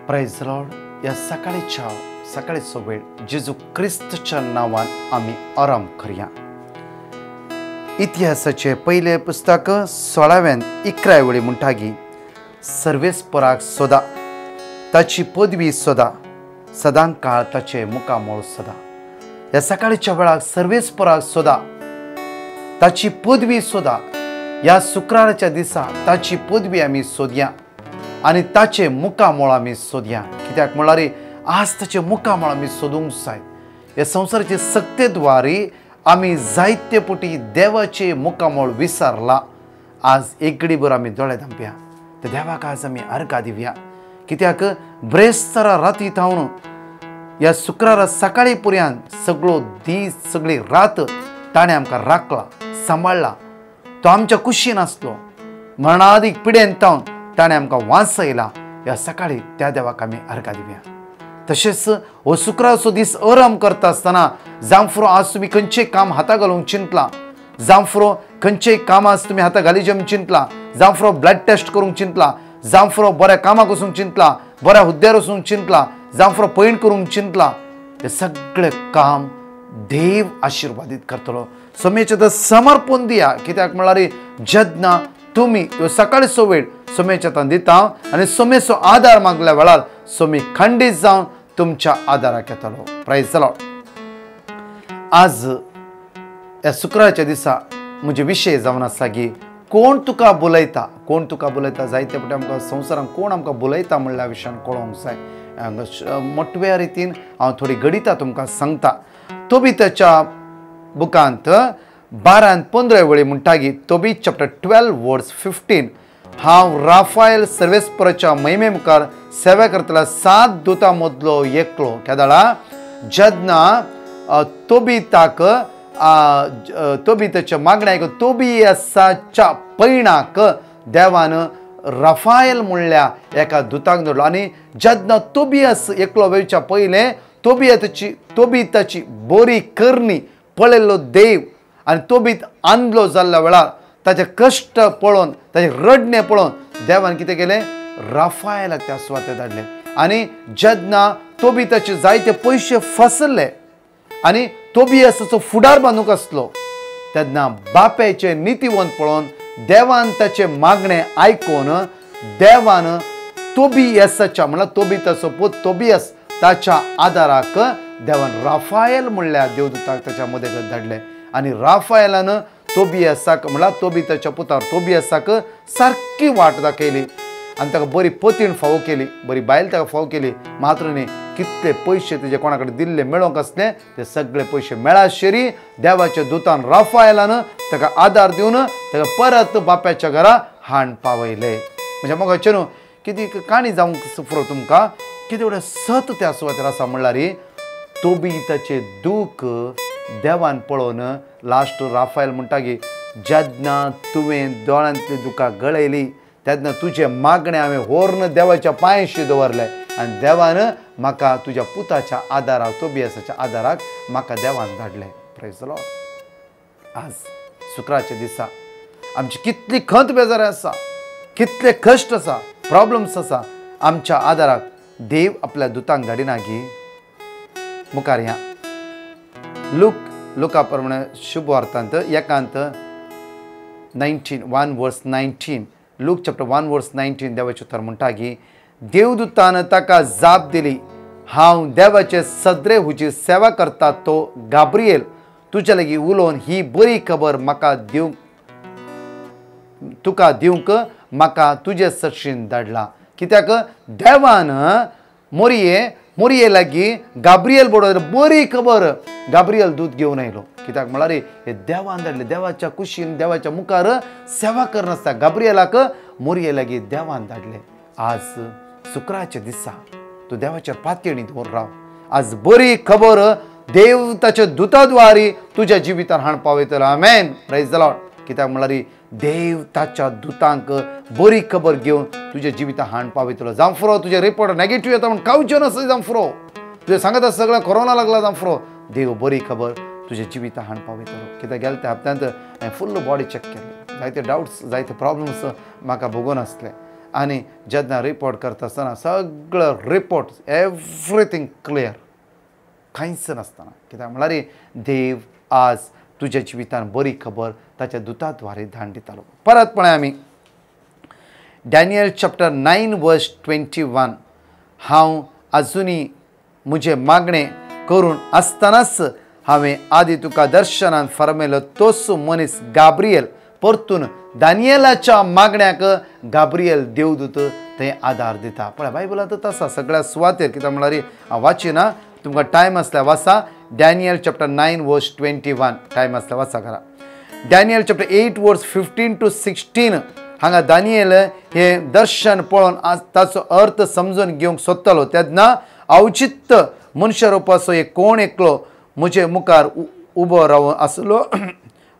Praise Lord. या सकाळीचो वेळ जेजू क्रिस्तच्या नावान आम्ही आराम करूया. इतिहासाचे पहिले पुस्तक 16व्यान 11 वेळी म्हणटागी सर्वेस्पराक सोदा ताची पदवी सोदा सदां काळ ताचे मुखामोळ सोदा. या सकाळीच्या वेळाक सर्वेस्पराक सोदा ताची पदवी सोदा. या शुक्राराच्या दिसा ताची पदवी आमी सोदया आनी ताचे मुखामोळ आमी सोदया. कित्याक म्हळ्यार आज ताचे मुखामोळ आमी सोदूंक जाय. ह्या संवसाराचे सक्तेद्वारी आमी जायते पटी देवाचे मुखामोळ विसरला. आज एक घडीभर आमी दोळे धांपया. त्या देवाक आज आमी अर्घा दिवया. कित्याक ब्रेस्तारा राती थावन ह्या शुक्रारा सकाळी पर्यंत सगळो दीस सगळी रात ताणें आमकां राखला सांबाळला. तो आमच्या कुशीन आसलो. मरणादीक पिडेन थावन ताणें आमकां वाचयला. ह्या सकाळी त्या देवाक आमी अर्घा दिवया. तशेंच हो शुक्राराचो दीस आराम करता आसतना जावं फुरो आज तुमी खंयचें काम हाता घालूंक चिंतला, जावं फुरो खंयचेंय काम आज तुमी हाता घालीचे म्हूण चिंतला, जावं फुरो ब्लड टेस्ट करूंक चिंतला, जावं फुरो बऱ्या कामाक वचूंक चिंतला, बऱ्या हुद्द्यार वचूंक चिंतला, जावं फुरो पैण करूंक चिंतला, हें सगळें काम देव आशिर्वादीत करतलो. सोमेचें समर्पण दिया. कित्याक म्हळ्यार जेन्ना तुमी ह्यो सकाळचो वेळ सोमेच्या हातांत दिता आनी सोमेचो आदार मागल्या वेळार सोमी खंडीत जावन तुमच्या आदाराक येतलो. Praise the Lord. आज ह्या शुक्राराच्या दिसा म्हजे विशय जावन आसा की कोण तुका बुलयता, कोण तुका बुलयता. जायते फावटी आमकां संवसारांत कोण आमकां बुलयता म्हणल्या विशयान कळोवंक जाय. मोठव्या रितीन हांव थोडी गणितां तुमकां सांगता. तोबीताच्या बुकांत 12-15 वेळी म्हणटागी तोबीत चॅप्टर 12 वर्स 15 हांव राफायल सर्वेस्पराच्या महिमे मुखार सेवा करतला 7 दुतां मदलो एकलो. केदाळा जेन्ना तोबीताच्या मागण्याक तोबियासाच्या पैणाक देवान राफायल म्हणल्या एका दुताक धरलो. आनी जेन्ना तोबियास एकलो वेळच्या पयलें तोबीताची बरी करणी पळयल्लो देव आनी तोबीत आंधलो जाल्ल्या वेळार ताचे कश्ट पळोवन ताचे रडणे पळोवन देवान कितें केलें, राफायलाक त्या सुवातेर धाडलें. आनी जेन्ना तोबीताचे जायते पयशे फसले आनी तोबियासाचो फुडार बांदूंक आसलो तेन्ना बापायचे नितीवंत पळोवन देवान ताचे मागणें आयकून देवान तोबियासाच्या म्हळ्यार तोबीताचो पूत तोबियास ताच्या आदाराक देवान राफायल म्हणल्या देवदूताक ताच्या मदेगत धाडलें. आनी राफायलान तोबियासाक म्हळ्यार तोबीताच्या पुतार तोबियासाक सारकी वाट दाखयली आनी ताका बरी पतीण फावो केली, बरी बायल ताका फावो केली. मात्र न्ही कितले पयशे तेजे कोणा कडेन दिल्ले मेळोंक आसले ते सगळे पयशे मेळाशिरी देवाच्या दुतान राफायलान ताका आदार दिवन ताका परत बापायच्या घरा हाड पावयले. म्हणजे मोगाचे न्हू कितें काणी जावंक फुरो तुमकां कितें एवढे सत त्या सुवातेर आसा म्हणल्यार तोबीताचे दूख देवान पळोवन लास्ट राफायल म्हणटागी जेन्ना तुवें दोळ्यांतली दुकां गळयली तेन्ना तुजे मागणें हांवें व्हरून देवाच्या पांयशी दवरले आनी देवान म्हाका तुज्या पुताच्या आदाराक तोबियासाच्या आदाराक म्हाका देवान धाडलें. Praise the Lord. आज शुक्राच्या दिसा आमची कितली खंत बेजार आसा, कितले कश्ट आसा, प्रॉब्लम्स आसा, आमच्या आदाराक देव आपल्या दुतांक धाडिना गी. मुखार या लुका प्रमाणे शुभ वार्तांत एकांत 1 वर्स 19 लूक चॅप्टर 1 वर्स 19 देवाचे उतर म्हणटा की देवदूतान ताका जाप दिली, हांव देवाचे सद्रे हुजी सेवा करता तो गाब्रिएल तुज्या लागीं उलोवन ही बरी खबर म्हाका तुका दिवंक म्हाका तुजे सरशीन धाडला. कित्याक देवान मोरये लागीं गाब्रिएल बरोबर बरी खबर गाब्रिएल दूत घेवन आयलो. कित्याक म्हळ्यार हे देवान धाडले. देवाच्या कुशीन देवाच्या मुखार सेवा करनासता गाब्रिएलाक मोरये लागीं देवान धाडले. आज शुक्राच्या दिसा तूं देवाच्या पातयेनी दवर राव. आज बरी खबर देव ताच्या दुताद्वारी तुज्या जिवितान हाड पावयतलो. आमेन. Praise the Lord. कित्याक म्हळ्यार देव ताच्या दुतांक बरी खबर घेवन तुज्या जिवितान हाड पावयतलो. जावं फुरो तुजे रिपोर्ट नेगेटीव येता म्हूण कावचे नासता जावं फुरो तुजें सांगता सगळें कोरोना लागला जावं फुरो देव बरी खबर तुज्या जिवितान हाड पावयतलो. कित्याक गेल्या त्या हप्त्यांत हांवें फुल्ल बॉडी चॅक केली. जायते डावट्स जायते प्रॉब्लम्स म्हाका भोगून आसले आनी जेन्ना रिपोर्ट करता आसतना सगळो रिपोर्ट एवरीथींग क्लियर, कांयच नासतना. कित्याक म्हळ्यार देव आज तुज्या जिवितान बरी खबर ताच्या दुता द्वारे धाडून दितालो. परत पळय आमी डॅनियल चॅप्टर 9 वर्स 21. हांव आजुनी म्हजें मागणें करून आसतनाच हांवें आदी तुका दर्शनान फरमयलो तोच मनीस गाब्रियल परतून दानियेलाच्या मागण्याक गाब्रियल देवदूत थंय आदार दिता. पळय बायबलांत आसा सगळ्या सुवातेर. कित्याक म्हळ्यार हांव वाचिना, तुमकां टायम आसल्यार वाचा. डॅनियल चॅप्टर 9 वर्स 21 टायम आसल्यार वाचा करा. डॅनियल चॅप्टर 8 वर्स 15 to 16 हांगा दानियल हे दर्शन पळोवन ताचो अर्थ समजून घेवंक सोदतालो. तेन्ना औचित्य मनशां रोवपाचो एक कोण एकलो म्हजे मुखार उबो रावन आसलो.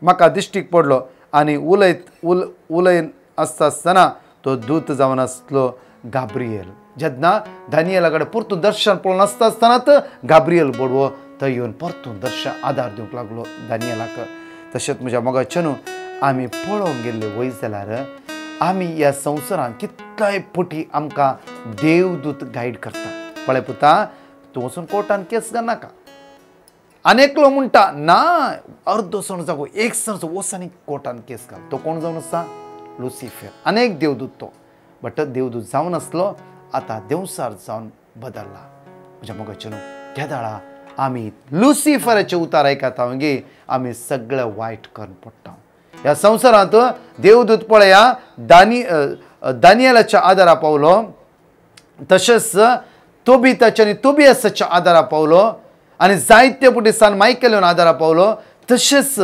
म्हाका दिश्टीक पडलो आनी उलयन आसतना तो दूत जावन आसलो गाब्रियल. जेन्ना दानियेला कडेन परतून दर्शन पळोवन आसतनाच गाब्रियल बडवो थंय येवन परतून दर्शन आदार दिवंक लागलो दानियेलाक. तशेंच म्हज्या मोगाचेनू आमी पळोवंक गेल्ले वयर जाल्यार आमी ह्या संवसारांत कितल्याय फावटी आमकां देवदूत गायड करता. पळय पुता, तूं वचून कोर्टान केस नाका. अनेकलो म्हणटा ना अर्दो सण जागो एक सण वचून कोर्टान केस घाल. तो कोण जावन आसा? लुसिफर. अनेक देवदूत तो, बट देवदूत जावन आसलो आतां देवसार जावन बदलला. म्हज्या मोगाचेनू त्या दाळा आमी लुसिफराचे उतार आयकता गे आमी सगळें वायट करून पडटा. ह्या संवसारांत देवदूत पळया दानियेलाच्या आदारा पावलो, तशेंच तोबिताच्या आनी तोबियासाच्या आदारा पावलो आनी जायते फावटी सान मायकेल आदारा पावलो. तशेंच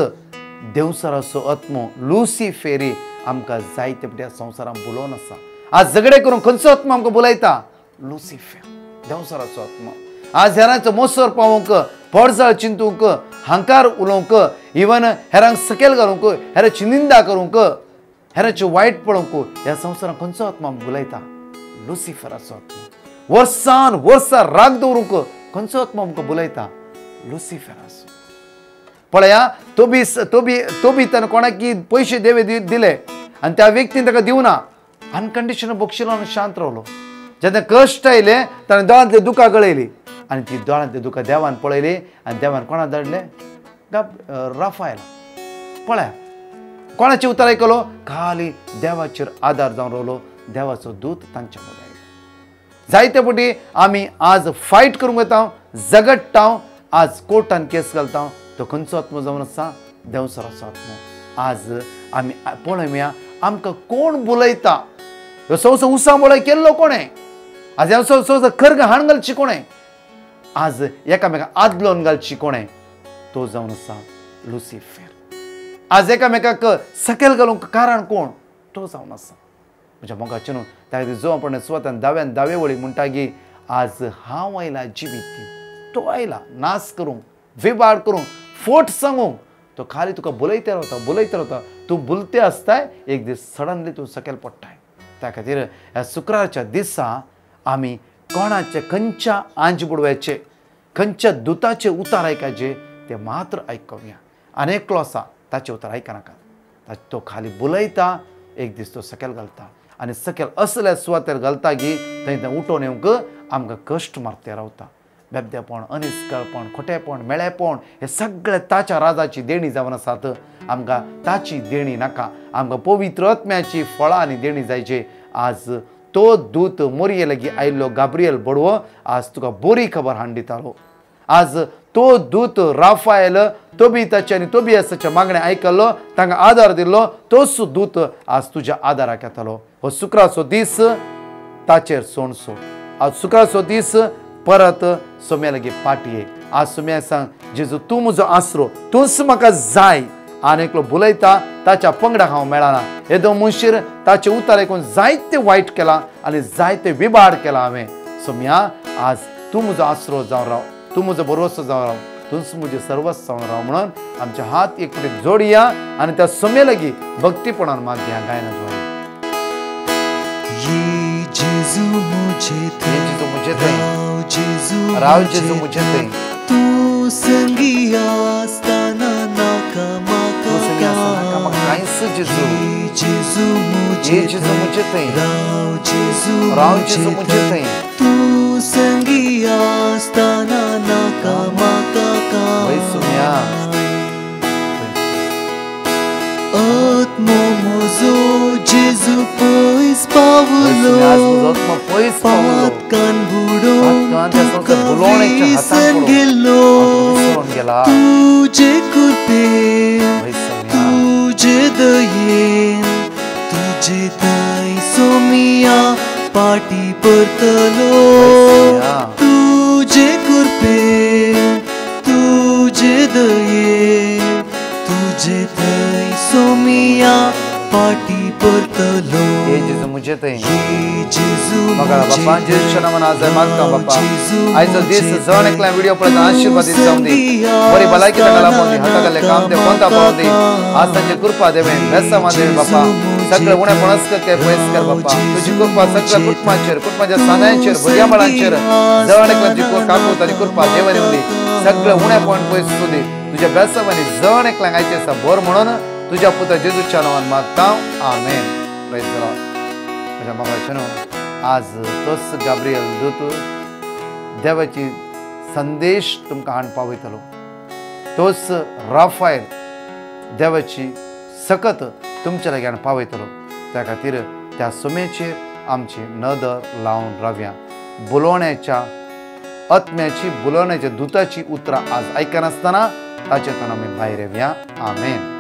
देवसाराचो आत्मो लुसिफेरी आमकां जायते फावटी ह्या संवसारांत बुलोवन आसा. आज झगडे करून खंयचो आत्मो आमकां बुलयता? लुसिफर, देवसाराचो आत्मो. आज हेरांचो मोसोर पावोवंक, पडसाळ चिंतूंक, हांकार उलोवंक, इवन हेरांक सकयल घालूंक, हेरांची निंदा करूंक, हेरांचे वायट पळोवंक ह्या संवसारांत खंयचो आत्मो आमकां बुलयता? लुसिफराचो आत्मो. वर्सान वर्सां राग दवरूंक खंयचो आत्मो आमकां बुलयता? लुसिफराचो. पळया तोबीतान कोणाकी पयशे दिले आनी त्या व्यक्तीन ताका दिवना, अनकंडिशनल बक्षिलो आनी शांत रावलो. जेन्ना कश्ट आयले ताणें दोळांतली दुकां गळयली आनी ती दोळांतली दुकां देवान पळयली आनी देवान कोणा धाडले? राफायला. पळया कोणाचे उतर आयकलो? खाली देवाचेर आदार जावन रावलो. देवाचो दूत तांच्या मदीं आयलो. जायते फावटी आमी आज फायट करूंक वता, झगडटा, आज कोर्टान केस घालता. तो खंयचो आत्मो जावन आसा? देवसाराचो आत्मो. आज आमी पळय आमकां कोण बुलयता? ह्यो संवसार उसांबळय केल्लो कोणें? आज ह्या संवसार खर्ग हाण घालची कोणें? आज एकामेकाक आदलोवन घालची कोणें? तो जावन आसा लुसिफर. आज एकामेकाक सकयल घालूंक कारण कोण? तो जावन आसा. म्हज्या मोगाचेनू त्या खातीर जो आपण स्वतान दावे वळी म्हणटा की आज हांव आयला जिवीत दिवंक. तो आयला नाश करूंक, विबाड करूंक, फोट सांगूंक. तो खाली तुका बुलयता रावता. तूं बुलते आसताय एक दीस सडनली तूं सकयल पडटाय. त्या खातीर ह्या शुक्रारच्या दिसा आमी कोणाचे खंयच्या आंज बुडव्याचे, खंयच्या दुताचे उतार आयकाचे ते मात्र आयकुया. अनेकलो आसा ताचे उतार आयकनाका. तो खाली बुलयता, एक दीस तो सकयल घालता आनी सकयल असल्या सुवातेर घालता की थंय उठोवन येवंक आमकां कश्ट मारते रावता. बेबदेपण, अनिश्कळपण, खोटेपण, मेळेपण हे सगळे ताच्या राजाची देणी जावन आसात. आमकां ताची देणी नाका. आमकां पवित्र आत्म्याची फळां आनी देणी जायचे. आज तो दूत मोरये लागीं आयिल्लो गाब्रियल बडवो आज तुका बरी खबर हाडून दितालो. आज तो दूत राफायल तोबिताच्या आनी तोबियासाच्या मागण्या आयकल्लो, तांकां आदार दिल्लो. तोच दूत आज तुज्या आदाराक येतालो. हो शुक्राचो दीस ताचेर सोण सोड. आज शुक्राचो दीस परत सोम्या लागीं पाटये. आज सोम्याक सांग जेजू तूं म्हजो आसरो, तूंच म्हाका जाय. आनेकलो बुलयता ताच्या पंगडाक हांव मेळना. येदो मनशीर ताचे उतार आयकून जायते वायट केला आनी जायते विबाड केला हांवें. सोम्या आज तूं म्हजो आसरो जावन राव, तूं म्हजो भरवसो जावन राव, तूंच म्हजें सर्वस्व जावन राव म्हणून आमचे हात एक कडेन जोडया आनी त्या सोम्या लागीं भक्तीपणान मागया गायना द्वारे. जेजू मुझे थे राव जेजू मुझे थे. तू संगी आस्ताना नाका माका कांयच जेजू जेजू मुझे जेजू मुझे थई राव जेजू मुझे थई तू संगी आसताना नाका माका वै सुम्या आत्मो मोजो जेजू पयस पावलो पातकान बुडो तुका विसन गेलो तुझे कृपे तुझे दयेन तुझे दय सोमिया पाटी परतलो तुझे कृपे तुझे दयेन तुझे दय सोमिया पाटी परतलो जेजू मुझे थई जेजू मगा बापा जेजूच्या नावान आज मागता बापा आयचो दीस जण एकला व्हिडिओ पळयत आशीर्वादीत जावन दी बरी भलायकी ताका लाभून दी हातागले काम ते कोणता पावून दी आज तांची कृपा देवे बेसा देवे बापा सगळे उणे पणस काय पयस कर बापा तुझी कृपा सगळ्या कुटुंबाच्या सान्यांचेर भुरग्या बाळांचेर जण एकला काकू ताची कृपा देवानी दी सगळे उणे पण पयस दी तुझ्या बेसावानी जण एकला आयचे आसा बोर म्हणून तुझ्या पुत्र जेजूच्या नावान मागता आमेन प्रेज द लॉर्ड माझ्या मगाच्यान आज तोच गाब्रियल दूत देवाची संदेश तुमकां हाडून पावयतलो तोच राफायल देवाची सकत तुमच्या लागीं हाडून पावयतलो त्या खातीर त्या सुमेचेर आमची नदर लावन रावया बुलोवण्याच्या आत्म्याची बुलोवण्याच्या दुताची उतरां आज आयकनासतना ताचेतून आमी भायर येवया आमेन